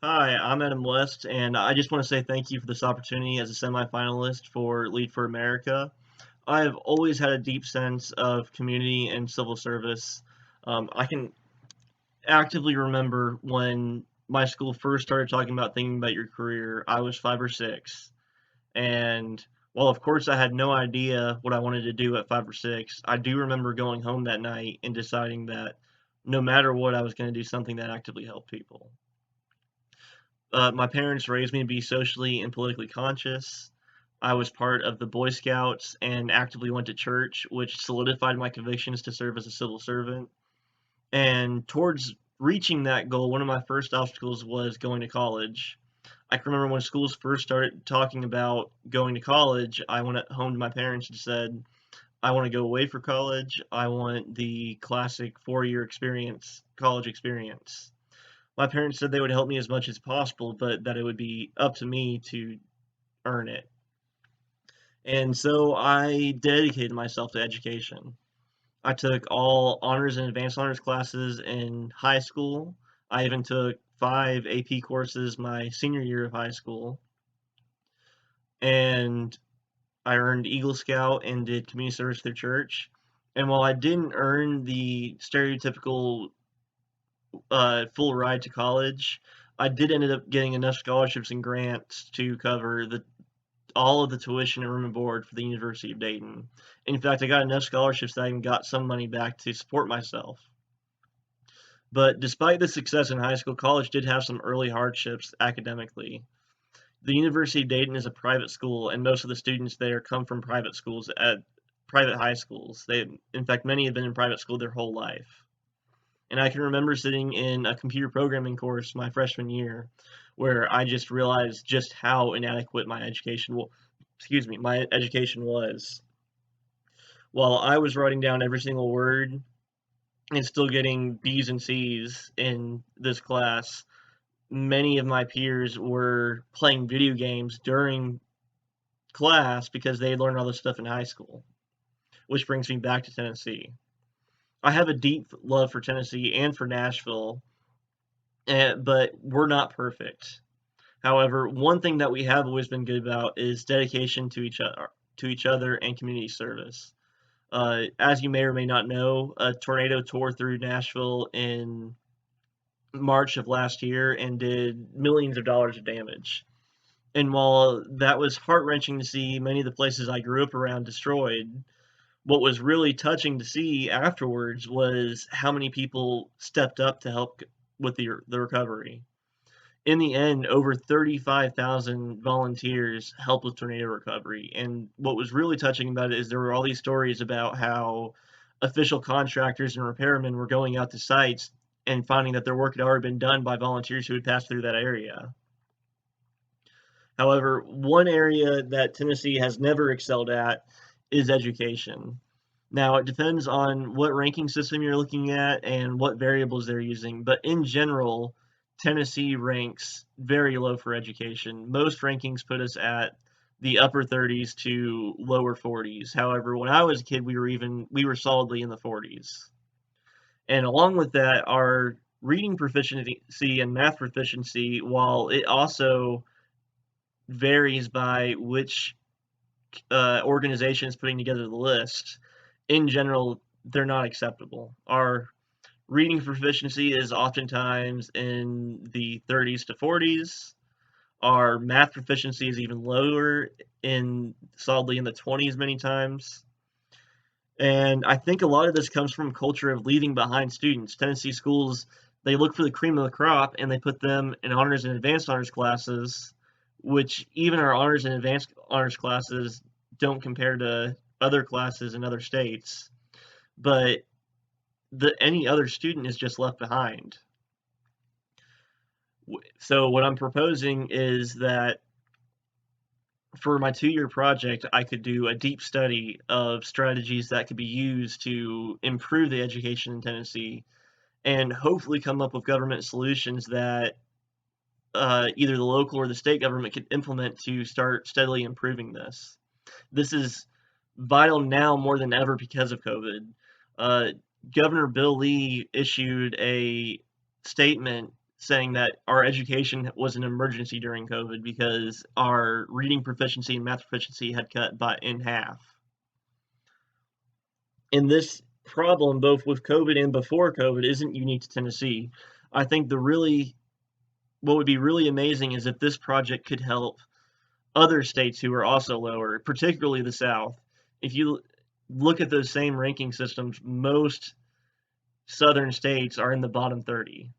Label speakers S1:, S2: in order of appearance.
S1: Hi, I'm Adam West, and I just want to say thank you for this opportunity as a semifinalist for Lead for America. I have always had a deep sense of community and civil service. I can actively remember when my school first started talking about thinking about your career. I was 5 or 6, and while of course I had no idea what I wanted to do at 5 or 6, I do remember going home that night and deciding that no matter what, I was going to do something that actively helped people. My parents raised me to be socially and politically conscious. I was part of the Boy Scouts and actively went to church, which solidified my convictions to serve as a civil servant. And towards reaching that goal, one of my first obstacles was going to college. I can remember when schools first started talking about going to college, I went home to my parents and said, I want to go away for college. I want the classic 4 year experience, college experience. My parents said they would help me as much as possible, but that it would be up to me to earn it. And so I dedicated myself to education. I took all honors and advanced honors classes in high school. I even took 5 AP courses my senior year of high school. And I earned Eagle Scout and did community service through church. And while I didn't earn the stereotypical full ride to college, I did end up getting enough scholarships and grants to cover the all of the tuition and room and board for the University of Dayton. In fact, I got enough scholarships that I even got some money back to support myself. But despite the success in high school, college did have some early hardships academically. The University of Dayton is a private school, and most of the students there come from private schools at private high schools. In fact, many have been in private school their whole life. And I can remember sitting in a computer programming course my freshman year where I just realized just how inadequate my education was. While I was writing down every single word and still getting B's and C's in this class, many of my peers were playing video games during class because they had learned all this stuff in high school, which brings me back to Tennessee. I have a deep love for Tennessee and for Nashville, but we're not perfect. However, one thing that we have always been good about is dedication to each other, and community service. As you may or may not know, a tornado tore through Nashville in March of last year and did millions of dollars of damage. And while that was heart wrenching to see many of the places I grew up around destroyed, what was really touching to see afterwards was how many people stepped up to help with the recovery. In the end, over 35,000 volunteers helped with tornado recovery. And what was really touching about it is there were all these stories about how official contractors and repairmen were going out to sites and finding that their work had already been done by volunteers who had passed through that area. However, one area that Tennessee has never excelled at is education. Now, it depends on what ranking system you're looking at and what variables they're using, but in general, Tennessee ranks very low for education. Most rankings put us at the upper 30s to lower 40s. However, when I was a kid, we were solidly in the 40s. And along with that, our reading proficiency and math proficiency, while it also varies by which organization is putting together the list, in general, they're not acceptable. Our reading proficiency is oftentimes in the 30s to 40s. Our math proficiency is even lower, in solidly in the 20s many times. And I think a lot of this comes from a culture of leaving behind students. Tennessee schools, they look for the cream of the crop and they put them in honors and advanced honors classes, which even our honors and advanced honors classes don't compare to other classes in other states. But any other student is just left behind. So what I'm proposing is that for my 2 year project, I could do a deep study of strategies that could be used to improve the education in Tennessee and hopefully come up with government solutions that either the local or the state government could implement to start steadily improving this. This is vital now more than ever because of COVID. Uh, Governor Bill Lee issued a statement saying that our education was an emergency during COVID because our reading proficiency and math proficiency had cut by in half. And this problem, both with COVID and before COVID, isn't unique to Tennessee. I think what would be really amazing is if this project could help other states who are also lower, particularly the South. If you look at those same ranking systems, most southern states are in the bottom 30.